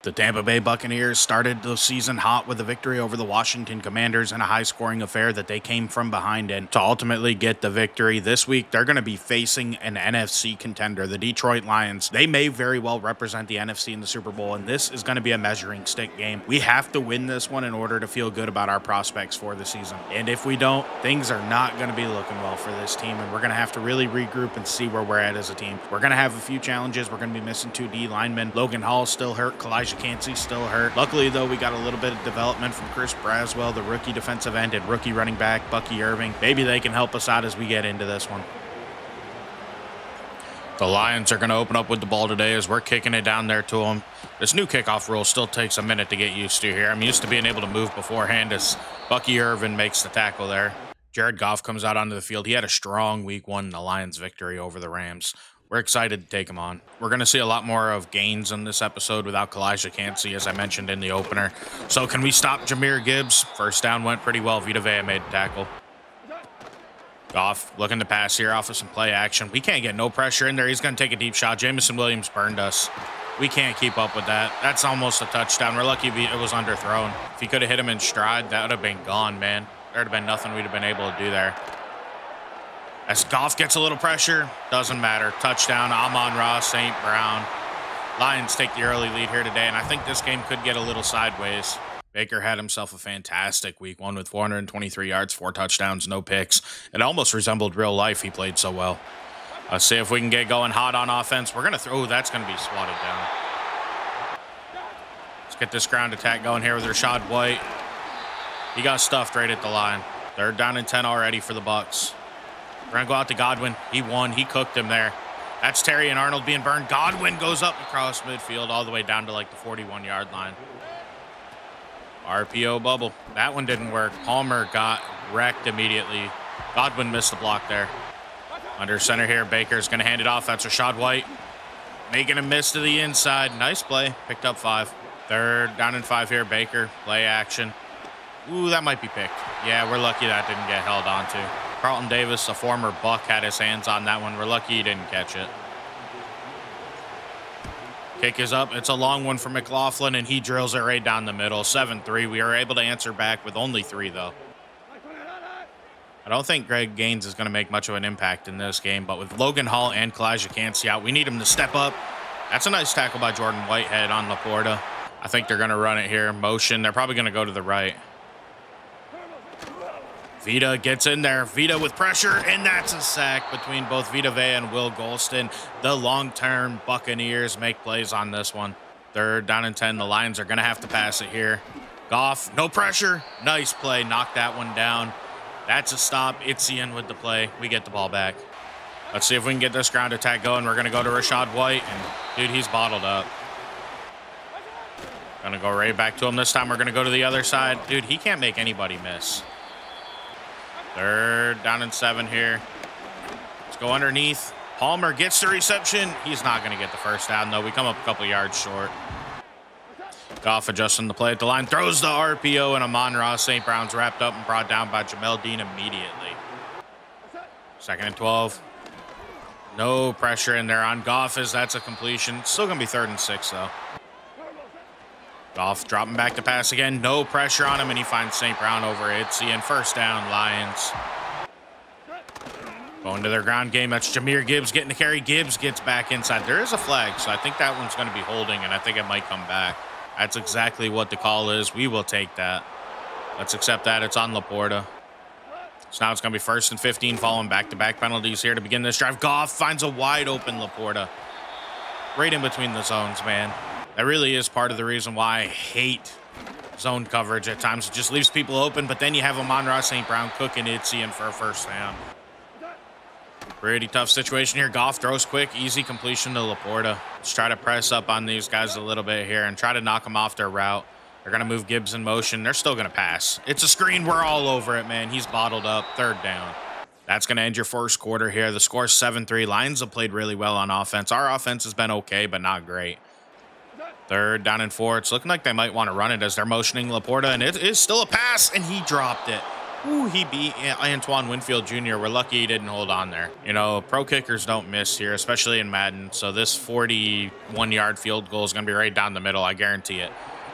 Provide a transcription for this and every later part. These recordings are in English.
The Tampa Bay Buccaneers started the season hot with a victory over the Washington Commanders in a high-scoring affair that they came from behind in to ultimately get the victory. This week, they're going to be facing an NFC contender, the Detroit Lions. They may very well represent the NFC in the Super Bowl, and this is going to be a measuring stick game. We have to win this one in order to feel good about our prospects for the season. And if we don't, things are not going to be looking well for this team, and we're going to have to really regroup and see where we're at as a team. We're going to have a few challenges. We're going to be missing 2 D linemen. Logan Hall's still hurt. Kalijah still hurt. Luckily, though, we got a little bit of development from Chris Braswell, the rookie defensive end, and rookie running back, Bucky Irving. Maybe they can help us out as we get into this one. The Lions are going to open up with the ball today as we're kicking it down there to them. This new kickoff rule still takes a minute to get used to here. I'm used to being able to move beforehand as Bucky Irving makes the tackle there. Jared Goff comes out onto the field. He had a strong week 1 in the Lions' victory over the Rams. We're excited to take him on. We're going to see a lot more of Gaines in this episode without Kalijah, as I mentioned in the opener. So can we stop Jahmyr Gibbs? First down went pretty well. Vita Vea made the tackle. Goff looking to pass here off of some play action. We can't get no pressure in there. He's going to take a deep shot. Jameson Williams burned us. We can't keep up with that. That's almost a touchdown. We're lucky it was underthrown. If he could have hit him in stride, that would have been gone, man. There would have been nothing we'd have been able to do there. As Goff gets a little pressure, doesn't matter. Touchdown, Amon-Ra St. Brown. Lions take the early lead here today, and I think this game could get a little sideways. Baker had himself a fantastic week 1 with 423 yards, 4 touchdowns, no picks. It almost resembled real life. He played so well. Let's see if we can get going hot on offense. We're going to throw. That's going to be swatted down. Let's get this ground attack going here with Rachaad White. He got stuffed right at the line. 3rd down and 10 already for the Bucs. We're going to go out to Godwin. He won. He cooked him there. That's Terry and Arnold being burned. Godwin goes up across midfield all the way down to like the 41-yard line. RPO bubble. That one didn't work. Palmer got wrecked immediately. Godwin missed the block there. Under center here, Baker's going to hand it off. That's Rachaad White. Making a miss to the inside. Nice play. Picked up 5. 3rd down and 5 here. Baker, play action. Ooh, that might be picked. Yeah, we're lucky that didn't get held onto. Carlton Davis, a former Buck, had his hands on that one. We're lucky he didn't catch it. Kick is up. It's a long one for McLaughlin, and he drills it right down the middle. 7-3. We are able to answer back with only 3, though. I don't think Greg Gaines is going to make much of an impact in this game, but with Logan Hall and Kalijah out, we need him to step up. That's a nice tackle by Jordan Whitehead on Laporta. I think they're going to run it here. Motion. They're probably going to go to the right. Vita gets in there. Vita with pressure, and that's a sack between both Vita Vea and Will Golston. The long-term Buccaneers make plays on this one. 3rd down and 10. The Lions are going to have to pass it here. Goff, no pressure. Nice play. Knocked that one down. That's a stop. Itzian with the play. We get the ball back. Let's see if we can get this ground attack going. We're going to go to Rachaad White, and, dude, he's bottled up. Going to go right back to him this time. We're going to go to the other side. Dude, he can't make anybody miss. 3rd down and 7 here. Let's go underneath. Palmer gets the reception. He's not going to get the first down, though. We come up a couple yards short. Goff adjusting the play at the line. Throws the RPO, and Amon-Ra St. Brown's wrapped up and brought down by Jamel Dean immediately. 2nd and 12. No pressure in there on Goff as that's a completion. Still going to be 3rd and 6, though. Goff dropping back to pass again. No pressure on him, and he finds St. Brown over Itzian. 1st down, Lions. Going to their ground game. That's Jahmyr Gibbs getting the carry. Gibbs gets back inside. There is a flag, so I think that one's going to be holding, and I think it might come back. That's exactly what the call is. We will take that. Let's accept that. It's on Laporta. So now it's going to be 1st and 15 following back-to-back penalties here to begin this drive. Goff finds a wide-open Laporta. Right in between the zones, man. That really is part of the reason why I hate zone coverage at times. It just leaves people open, but then you have Amon-Ra St. Brown cooking Itzian for a 1st down. Pretty tough situation here. Goff throws quick, easy completion to Laporta. Let's try to press up on these guys a little bit here and try to knock them off their route. They're going to move Gibbs in motion. They're still going to pass. It's a screen. We're all over it, man. He's bottled up. 3rd down. That's going to end your 1st quarter here. The score's 7-3. Lions have played really well on offense. Our offense has been okay, but not great. 3rd down and 4. It's looking like they might want to run it as they're motioning Laporta, and it is still a pass, and he dropped it. Ooh, he beat Antoine Winfield Jr. We're lucky he didn't hold on there. You know, pro kickers don't miss here, especially in Madden. So this 41-yard field goal is going to be right down the middle. I guarantee it.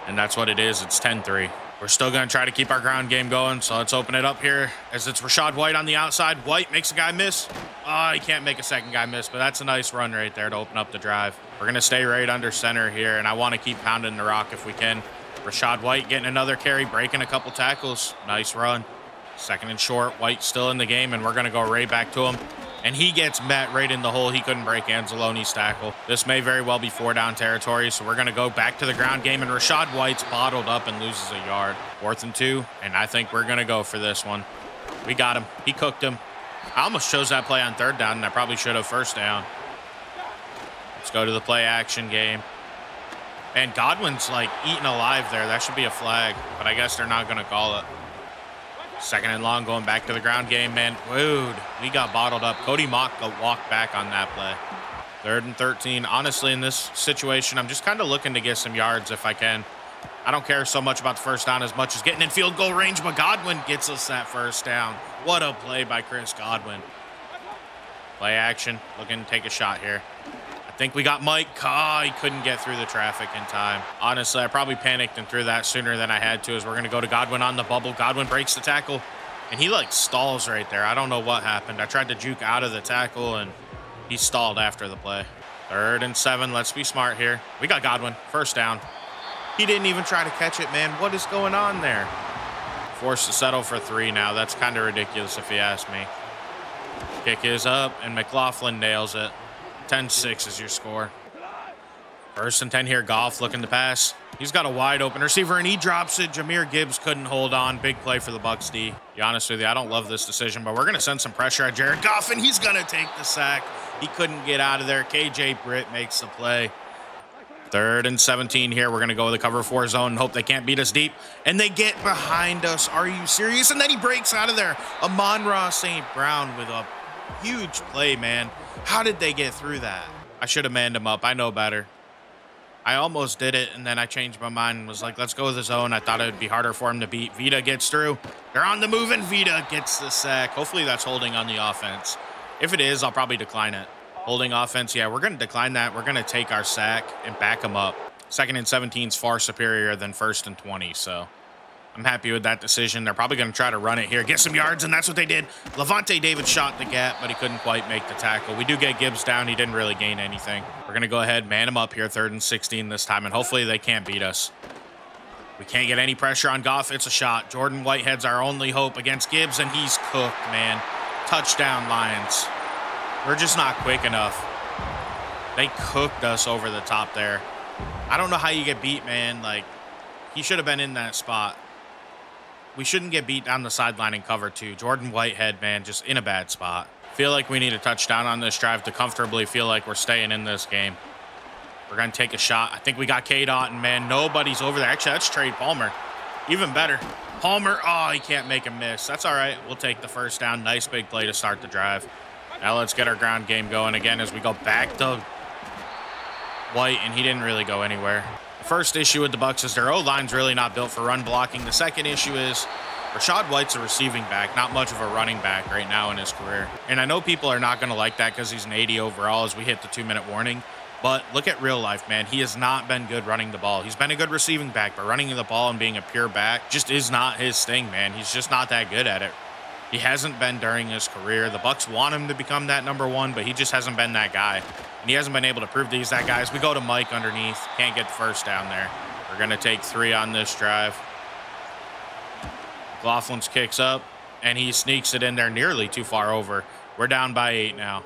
And that's what it is. It's 10-3. We're still going to try to keep our ground game going. So let's open it up here as it's Rachaad White on the outside. White makes a guy miss. Oh, he can't make a second guy miss, but that's a nice run right there to open up the drive. We're going to stay right under center here, and I want to keep pounding the rock if we can. Rachaad White getting another carry, breaking a couple tackles. Nice run. Second and short. White still in the game, and we're going to go right back to him. And he gets met right in the hole. He couldn't break Anzalone's tackle. This may very well be 4-down territory, so we're going to go back to the ground game, and Rachaad White's bottled up and loses a yard. 4th and 2, and I think we're going to go for this one. We got him. He cooked him. I almost chose that play on 3rd down, and I probably should have 1st down. Let's go to the play action game. And Godwin's, like, eaten alive there. That should be a flag, but I guess they're not going to call it. 2nd and long, going back to the ground game, man. Dude, we got bottled up. Cody Mock walked back on that play. 3rd and 13. Honestly, in this situation, I'm just kind of looking to get some yards if I can. I don't care so much about the 1st down as much as getting in field goal range, but Godwin gets us that 1st down. What a play by Chris Godwin. Play action. Looking to take a shot here. I think we got Mike. He couldn't get through the traffic in time. Honestly, I probably panicked and threw that sooner than I had to, as we're going to go to Godwin on the bubble. Godwin breaks the tackle, and he, like, stalls right there. I don't know what happened. I tried to juke out of the tackle, and he stalled after the play. 3rd and 7. Let's be smart here. We got Godwin. 1st down. He didn't even try to catch it, man. What is going on there? Forced to settle for 3 now. That's kind of ridiculous if you ask me. Kick is up, and McLaughlin nails it. 10-6 is your score. 1st and 10 here. Goff looking to pass. He's got a wide open receiver, and he drops it. Jahmyr Gibbs couldn't hold on. Big play for the Bucs D. To be honest with you, I don't love this decision, but we're going to send some pressure at Jared Goff, and he's going to take the sack. He couldn't get out of there. KJ Britt makes the play. 3rd and 17 here. We're going to go with a cover 4 zone and hope they can't beat us deep. And they get behind us. Are you serious? And then he breaks out of there. Amon-Ra St. Brown with a huge play, man. How did they get through that? I should have manned him up. I know better. I almost did it, and then I changed my mind and was like, let's go with the zone. I thought it would be harder for him to beat. Vita gets through. They're on the move, and Vita gets the sack. Hopefully that's holding on the offense. If it is, I'll probably decline it. Holding offense, yeah, we're going to decline that. We're going to take our sack and back him up. 2nd and 17 is far superior than 1st and 20, so I'm happy with that decision. They're probably going to try to run it here, get some yards, and that's what they did. Levonte David shot the gap, but he couldn't quite make the tackle. We do get Gibbs down. He didn't really gain anything. We're going to go ahead, man him up here, 3rd and 16 this time, and hopefully they can't beat us. We can't get any pressure on Goff. It's a shot. Jordan Whitehead's our only hope against Gibbs, and he's cooked, man. Touchdown, Lions. We're just not quick enough. They cooked us over the top there. I don't know how you get beat, man. Like, he should have been in that spot. We shouldn't get beat down the sideline in cover 2. Jordan Whitehead, man, just in a bad spot. Feel like we need a touchdown on this drive to comfortably feel like we're staying in this game. We're going to take a shot. I think we got K-Dot, and, man, nobody's over there. Actually, that's Trey Palmer. Even better. Palmer, oh, he can't make a miss. That's all right. We'll take the 1st down. Nice big play to start the drive. Now let's get our ground game going again as we go back to White, and he didn't really go anywhere. The first issue with the Bucs is their O-line's really not built for run blocking. The second issue is Rachaad White's a receiving back, not much of a running back right now in his career. And I know people are not going to like that because he's an 80 overall as we hit the 2-minute warning. But look at real life, man. He has not been good running the ball. He's been a good receiving back, but running the ball and being a pure back just is not his thing, man. He's just not that good at it. He hasn't been during his career. The Bucs want him to become that #1, but he just hasn't been that guy. And he hasn't been able to prove that he's that guy. As we go to Mike underneath. Can't get the 1st down there. We're going to take 3 on this drive. McLaughlin's kicks up, and he sneaks it in there nearly too far over. We're down by 8 now.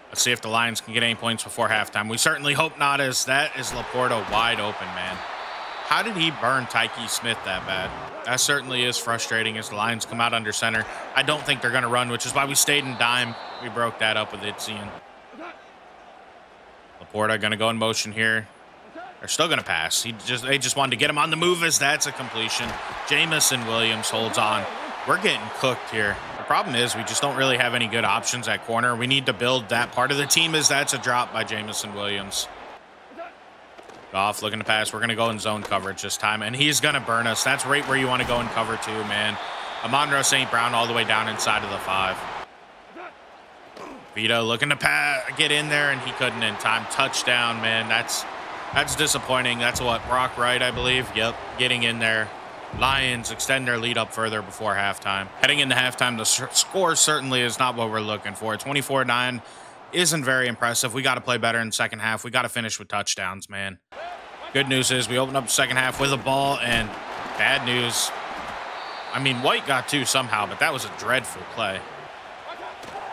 Let's see if the Lions can get any points before halftime. We certainly hope not, as that is Laporta wide open, man. How did he burn Tyke Smith that bad? That certainly is frustrating as the Lions come out under center. I don't think they're going to run, which is why we stayed in dime. We broke that up with Itzian. Laporta going to go in motion here. They're still going to pass. They just wanted to get him on the move, as that's a completion. Jamison Williams holds on. We're getting cooked here. The problem is we just don't really have any good options at corner. We need to build that part of the team, as that's a drop by Jamison Williams. Goff looking to pass. We're going to go in zone coverage this time, and he's going to burn us. That's right where you want to go in cover 2, man. Amon-Ra St. Brown all the way down inside of the 5. Vita looking to get in there, and he couldn't in time. Touchdown, man. That's disappointing. That's what, Brock Wright, I believe. Yep, getting in there. Lions extend their lead up further before halftime. Heading into halftime, the score certainly is not what we're looking for. 24-9 isn't very impressive. We got to play better in the second half. We got to finish with touchdowns, man. Good news is we opened up the second half with a ball, and bad news, I mean, White got 2 somehow, but that was a dreadful play.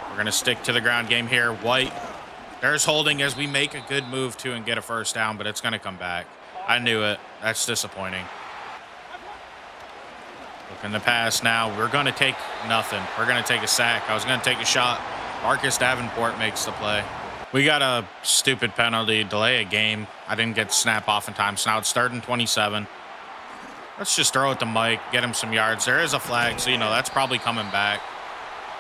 We're going to stick to the ground game here. White, there's holding as we make a good move, too, and get a first down, but it's going to come back. I knew it. That's disappointing. Looking to pass now. We're going to take nothing. We're going to take a sack. I was going to take a shot. Marcus Davenport makes the play. We got a stupid penalty, delay a game. I didn't get snap off in time, so now it's 3rd and 27. Let's just throw it to Mike, get him some yards. There is a flag, so, that's probably coming back.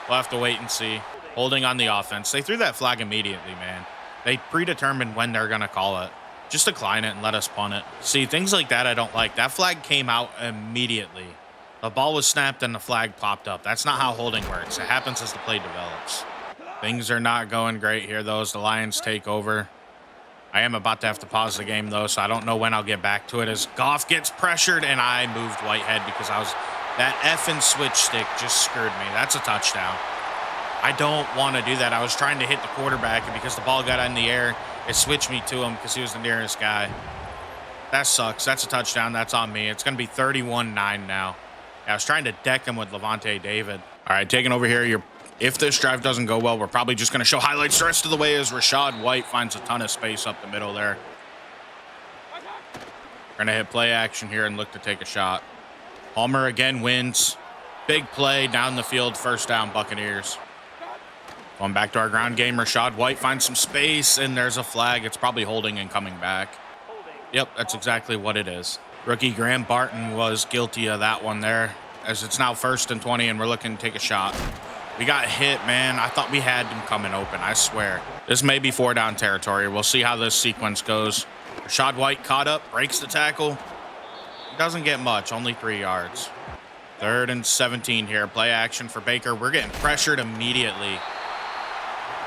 We'll have to wait and see. Holding on the offense. They threw that flag immediately, man. They predetermined when they're going to call it. Just decline it and let us punt it. See, things like that I don't like. That flag came out immediately. The ball was snapped and the flag popped up. That's not how holding works. It happens as the play develops. Things are not going great here, though, as the Lions take over. I am about to have to pause the game, though, so I don't know when I'll get back to it. As Goff gets pressured, and I moved Whitehead because that effing switch stick just screwed me. That's a touchdown. I don't want to do that. I was trying to hit the quarterback, and because the ball got in the air, it switched me to him because he was the nearest guy. That sucks. That's a touchdown. That's on me. It's going to be 31-9 now. I was trying to deck him with Levonte David. All right, taking over here. If this drive doesn't go well, we're probably just going to show highlights the rest of the way as Rachaad White finds a ton of space up the middle there. We're going to hit play action here and look to take a shot. Palmer again wins. Big play down the field. First down, Buccaneers. Going back to our ground game, Rachaad White finds some space, and there's a flag. It's probably holding and coming back. Yep, that's exactly what it is. Rookie Graham Barton was guilty of that one there, as it's now 1st and 20, and we're looking to take a shot. We got hit, man. I thought we had him coming open, I swear. This may be 4-down territory. We'll see how this sequence goes. Rachaad White caught up, breaks the tackle. He doesn't get much, only 3 yards. 3rd and 17 here. Play action for Baker. We're getting pressured immediately.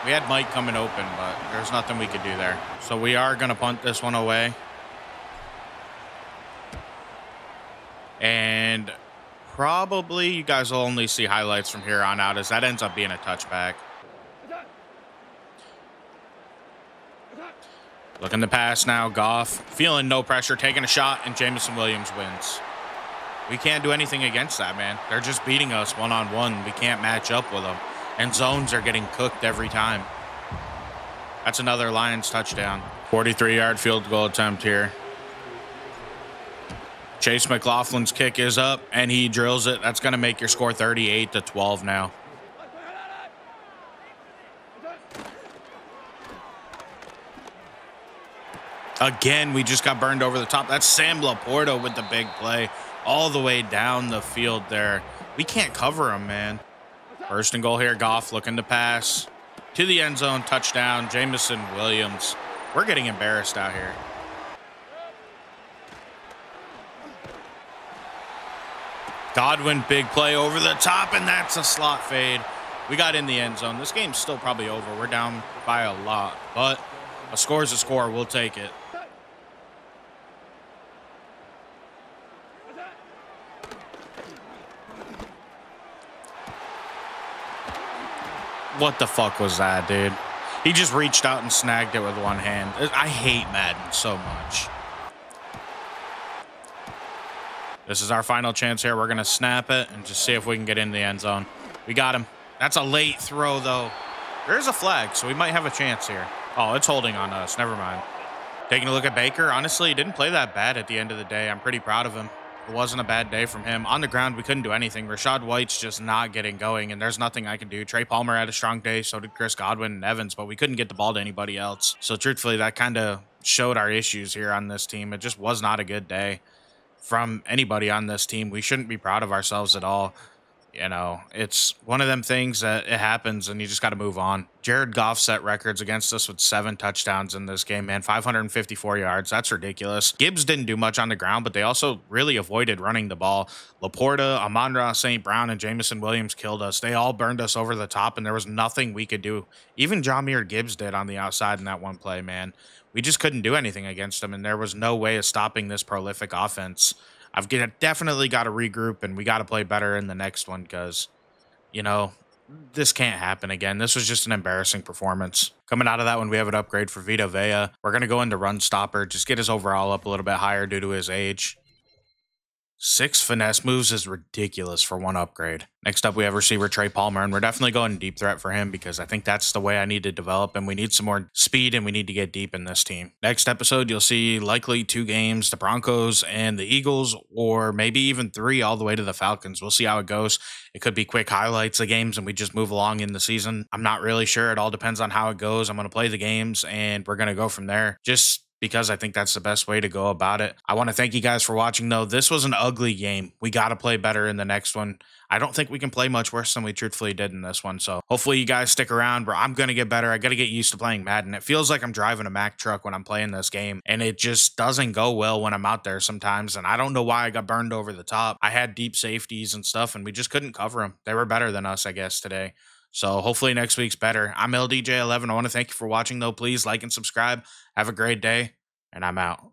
We had Mike coming open, but there's nothing we could do there. So we are going to punt this one away. And probably you guys will only see highlights from here on out, as that ends up being a touchback. Looking to pass now. Goff feeling no pressure, taking a shot, and Jameson Williams wins. We can't do anything against that, man. They're just beating us one-on-one. We can't match up with them. And zones are getting cooked every time. That's another Lions touchdown. 43-yard field goal attempt here. Chase McLaughlin's kick is up, and he drills it. That's going to make your score 38-12 now. Again, we just got burned over the top. That's Sam Laporta with the big play all the way down the field there. We can't cover him, man. 1st and goal here. Goff looking to pass to the end zone. Touchdown, Jameson Williams. We're getting embarrassed out here. Godwin, big play over the top, and that's a slot fade. We got in the end zone. This game's still probably over. We're down by a lot, but a score's a score. We'll take it. What the fuck was that, dude? He just reached out and snagged it with one hand. I hate Madden so much. This is our final chance here. We're going to snap it and just see if we can get in the end zone. We got him. That's a late throw, though. There is a flag, so we might have a chance here. Oh, it's holding on us. Never mind. Taking a look at Baker. Honestly, he didn't play that bad at the end of the day. I'm pretty proud of him. It wasn't a bad day from him. On the ground, we couldn't do anything. Rachaad White's just not getting going, and there's nothing I can do. Trey Palmer had a strong day. So did Chris Godwin and Evans, but we couldn't get the ball to anybody else. So truthfully, that kind of showed our issues here on this team. It just was not a good day from anybody on this team. We shouldn't be proud of ourselves at all. It's one of them things that it happens and you just got to move on. Jared Goff set records against us with 7 touchdowns in this game, man. 554 yards. That's ridiculous. Gibbs didn't do much on the ground, but they also really avoided running the ball. Laporta, Amon-Ra St. Brown, and Jamison Williams killed us. They all burned us over the top, and there was nothing we could do. Even Jahmyr Gibbs did on the outside in that one play, man. We just couldn't do anything against them, and there was no way of stopping this prolific offense. Definitely got to regroup, and we got to play better in the next one because, you know, this can't happen again. This was just an embarrassing performance. Coming out of that one, we have an upgrade for Vita Vea. We're going to go into run stopper, just get his overall up a little bit higher due to his age. 6 finesse moves is ridiculous for 1 upgrade. Next up, we have receiver Trey Palmer, and we're definitely going deep threat for him because I think that's the way I need to develop, and we need some more speed, and we need to get deep in this team. Next episode, you'll see likely 2 games, the Broncos and the Eagles, or maybe even 3 all the way to the Falcons. We'll see how it goes. It could be quick highlights of games, and we just move along in the season. I'm not really sure. It all depends on how it goes. I'm going to play the games, and we're going to go from there. Just because I think that's the best way to go about it. I want to thank you guys for watching, though. This was an ugly game. We got to play better in the next one. I don't think we can play much worse than we truthfully did in this one. So hopefully you guys stick around, bro. I'm going to get better. I got to get used to playing Madden. It feels like I'm driving a Mack truck when I'm playing this game, and it just doesn't go well when I'm out there sometimes. And I don't know why I got burned over the top. I had deep safeties and stuff, and we just couldn't cover them. They were better than us, I guess, today. So hopefully next week's better. I'm LDJ11. I want to thank you for watching, though. Please like and subscribe. Have a great day. And I'm out.